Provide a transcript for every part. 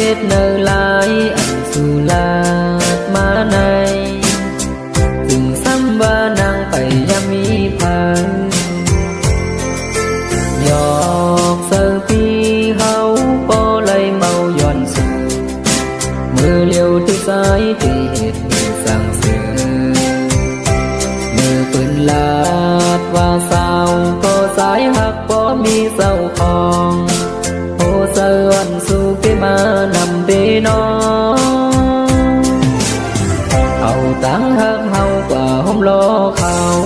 hết nơi lái anh su lạt má này từng xăm ba nàng phải yami phang giọt sơ phi hấu có lấy màu giòn sờ mưa liều từ sái thì hết sang sờ mưaปืน lạt và sao có sái hắc có mi sâu khong hồ sơ anh su cái ma nằm bê nó hậu tán hắc hậu và hôm lo khao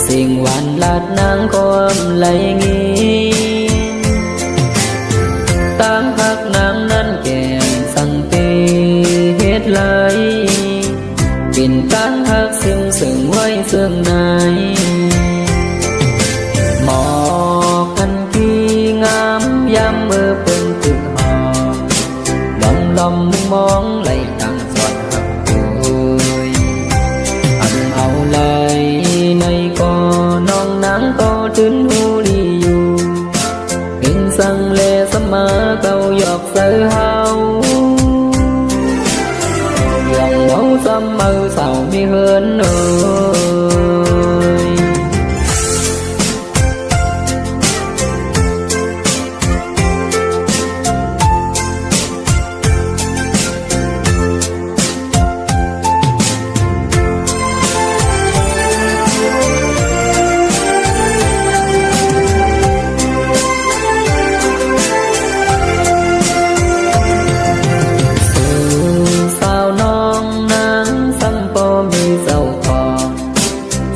สิ่งหวานลาดนางความไหลงี้ตั้งพักนางนั้นแก่สั่งเตเฮ็ดไหลปิ่นตั้งพักซึ่งไว้ซึ่งในหมอกกันที่งามยามเมื่อเพิ่งถึงหอลอมมองไหลตั้งสอดหักโอยอันเอาไหลในก็น้องนางก็ถึงหูดีอยู่เห็นสั่งเลสมาเก่าหยอกเสือเฮาอย่างเมาซ้ำมือเศร้ามีเหินเอ่ย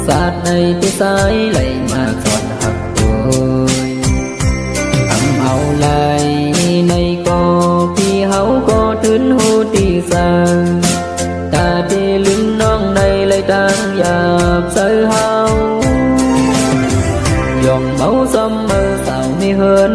ศาสตร์ในที่สายไหลมาสอนหักโอยทำเอาไหลในก็พี่เฮาก็ถึงหูตีสังตาที่ลืมน้องในเลยตั้งหยาบเสือเฮายองเมาซ้ำมือสาวไม่เหิน